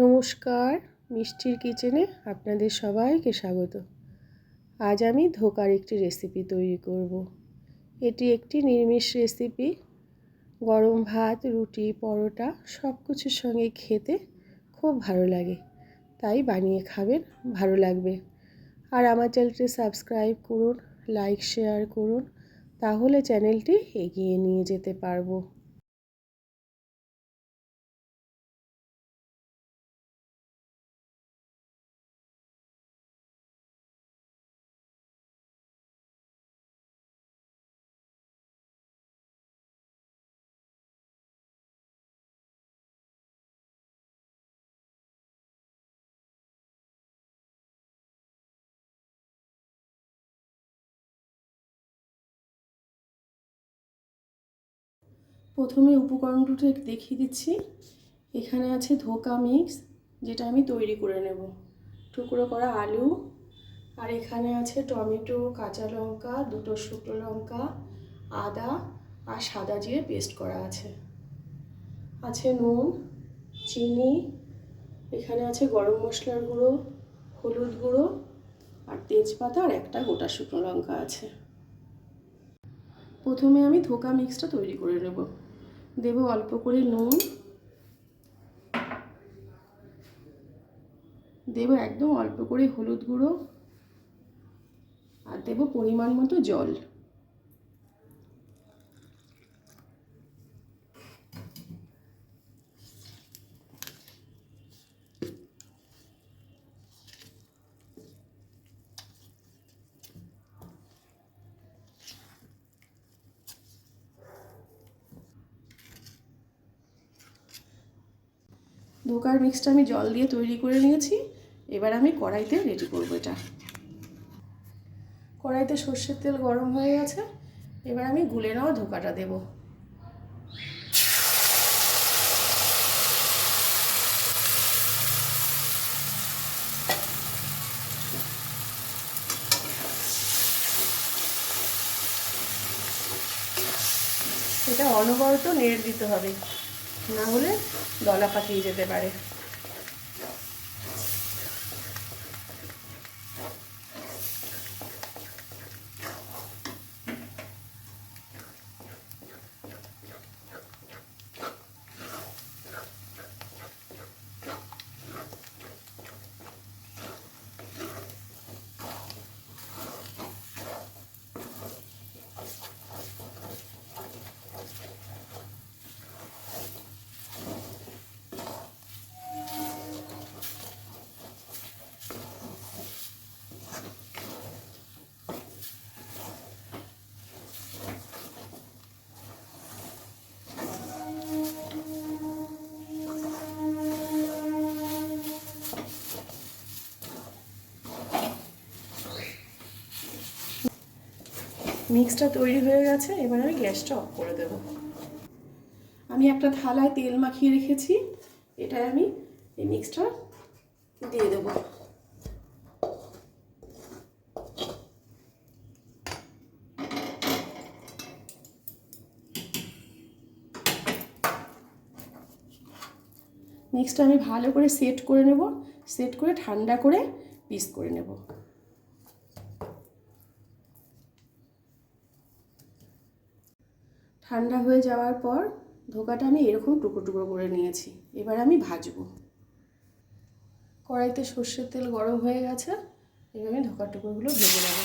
নমস্কার, মিষ্টির কিচেনে আপনাদের সবাইকে স্বাগত। আজ আমি ধোকার একটি রেসিপি তৈরি করব। এটি একটি নিরামিষ রেসিপি। গরম ভাত, রুটি, পরোটা সব কিছুর সঙ্গে খেতে খুব ভালো লাগে, তাই বানিয়ে খাবেন, ভালো লাগবে। আর আমার চ্যানেলটি সাবস্ক্রাইব করুন, লাইক শেয়ার করুন, তাহলে চ্যানেলটি এগিয়ে নিয়ে যেতে পারবো। প্রথমে উপকরণগুলো দেখিয়ে দিচ্ছি। এখানে আছে ধোকা মিক্স, যেটা আমি তৈরি করে নেব। টুকরো করা আলু, আর এখানে আছে টমেটো, কাঁচা লঙ্কা, দুটো শুকনো লঙ্কা, আদা আর সাদা জিরে পেস্ট করা আছে। আছে নুন, চিনি, এখানে আছে গরম মশলার গুঁড়ো, হলুদ গুঁড়ো আর তেজপাতা আর একটা গোটা শুকনো লঙ্কা আছে। প্রথমে আমি ধোকা মিক্সটা তৈরি করে নেব। দেব অল্প করে নুন, দেব একদম অল্প করে হলুদ গুঁড়ো, আর দেব পরিমাণ মতো জল। ধোকার মিক্সটা আমি জল দিয়ে তৈরি করে নিয়েছি। এবার আমি কড়াইতে রেডি করব এটা। কড়াইতে সর্ষের তেল গরম হয়ে গেছে। এবার আমি গুলে নেওয়া ধোকাটা দেব। এটা অনবরত নেড়ে দিতে হবে, না হলে দলা পাকিয়ে যেতে পারে। মিক্সটা তৈরি হয়ে গেছে। এবার আমি গ্যাসটা অফ করে দেব। আমি একটা থালায় তেল মাখিয়ে রেখেছি, এটায় আমি এই মিক্সটা দিয়ে দেবো। মিক্সটা আমি ভালো করে সেট করে নেব, সেট করে ঠান্ডা করে পিস করে নেব। ঠান্ডা হয়ে যাওয়ার পর ধোকাটা আমি এরকম টুকরো টুকরো করে নিয়েছি। এবার আমি ভাজবো। কড়াইতে সর্ষের তেল গরম হয়ে গেছে। এবার আমি ধোকার টুকরোগুলো ভেজে নেব।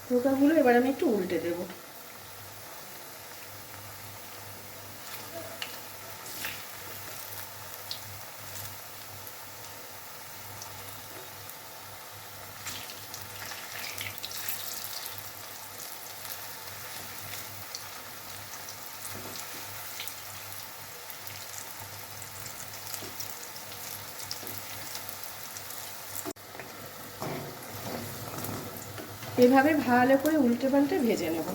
ধোকাগুলো এবার আমি একটু উল্টে দেবো। এভাবে ভালো করে উল্টে পাল্টে ভেজে নেব।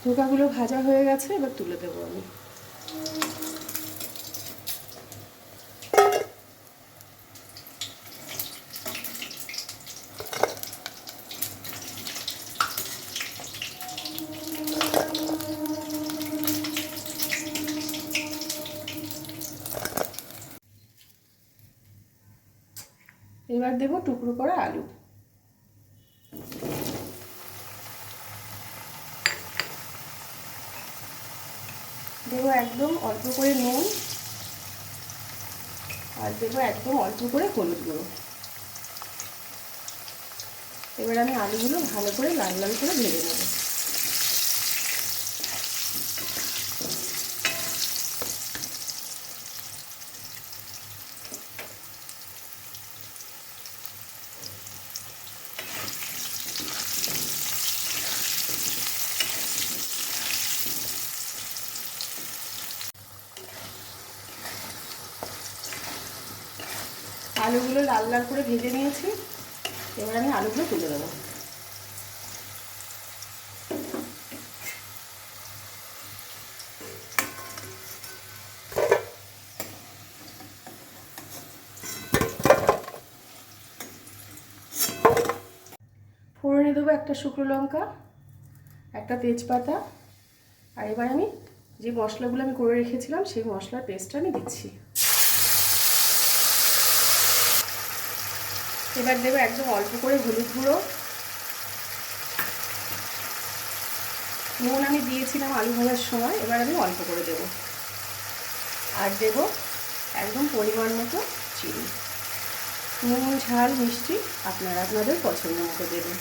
ধোকাগুলো ভাজা হয়ে গেছে, এবার তুলে দেবো আমি। এবার দেবো টুকরো করা আলু। দেবো একদম অল্প করে নুন, আর দেবো একদম অল্প করে হলুদ গুঁড়ো। এবার আমি আলুগুলো ভালো করে লাল লাল করে ভেজে নেব। আলুগুলো লাল লাল করে ভেজে নিয়েছি, এবার আমি আলুগুলো তুলে দেবো। ফোড়নে দেবো একটা শুকনো লঙ্কা, একটা তেজপাতা, আর এবার আমি যে মশলাগুলো আমি করে রেখেছিলাম সেই মশলার পেস্টটা আমি দিচ্ছি। এবার দেবো একদম অল্প করে হলুদ গুঁড়ো। নুন আমি দিয়েছিলাম আলু ভাজার সময়, এবার আমি অল্প করে দেব। আর দেব একদম পরিমাণ মতো চিনি। নুন ঝাল মিষ্টি আপনারা আপনাদের পছন্দ মতো দেবেন।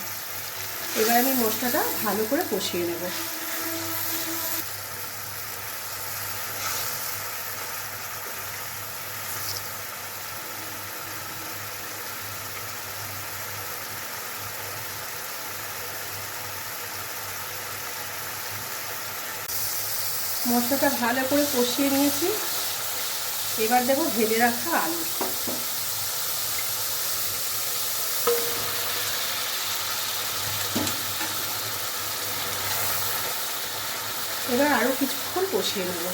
এবার আমি মশলাটা ভালো করে কষিয়ে নেব। মশলাটা ভালো করে কষিয়ে নিয়েছি, এবার দেব ভেজে রাখা আলু। এবার আরও কিছুক্ষণ কষিয়ে নেব।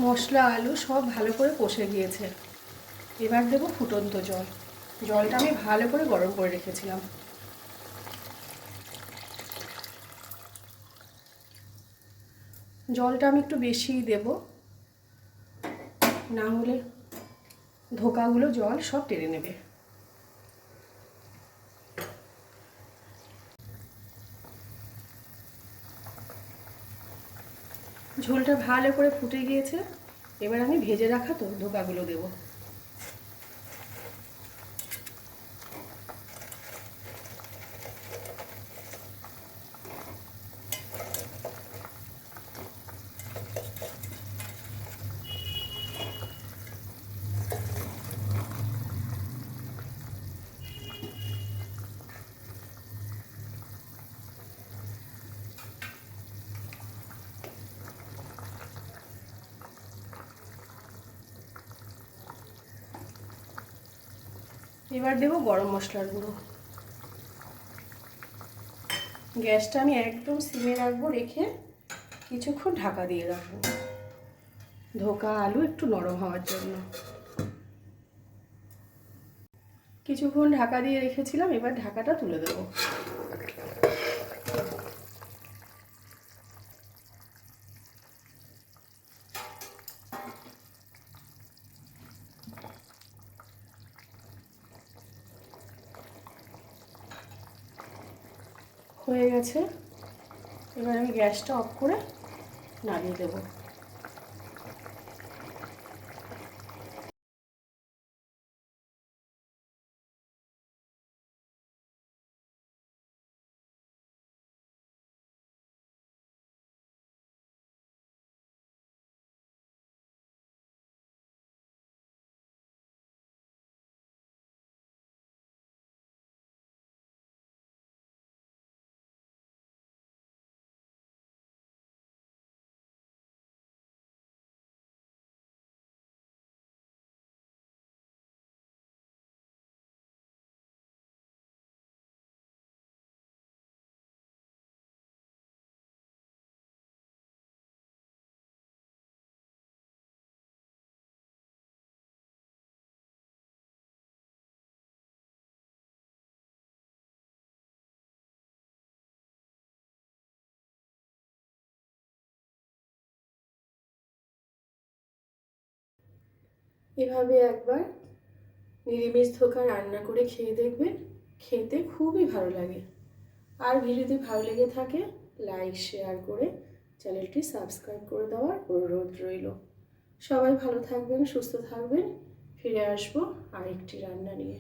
মশলা আলু সব ভালো করে কষে গিয়েছে, এবার দেব ফুটন্ত জল। জলটা আমি ভালো করে গরম করে রেখেছিলাম। জলটা আমি একটু বেশিই দেব, না হলে ধোকাগুলো জল সব টেনে নেবে। ঝোলটা ভালো করে ফুটে গিয়েছে, এবার আমি ভেজে রাখা তো ধোকাগুলো দেব। এবার দেব গরম মশলার গুঁড়ো। গ্যাসটা আমি একদম সিমে রাখবো, রেখে কিছুক্ষণ ঢাকা দিয়ে রাখবো ধোকা আলু একটু নরম হওয়ার জন্য। কিছুক্ষণ ঢাকা দিয়ে রেখেছিলাম, এবার ঢাকাটা তুলে দেব। হয়ে গেছে। এবার আমি গ্যাসটা অফ করে নামিয়ে দেবো। এভাবে একবার নিরামিষ ধোকা রান্না করে খেয়ে দেখবেন, খেতে খুবই ভালো লাগে। আর ভিডিওটি ভালো লেগে থাকে লাইক শেয়ার করে চ্যানেলটি সাবস্ক্রাইব করে দেওয়ার অনুরোধ রইল। সবাই ভালো থাকবেন, সুস্থ থাকবেন। ফিরে আসবো আরেকটি রান্না নিয়ে।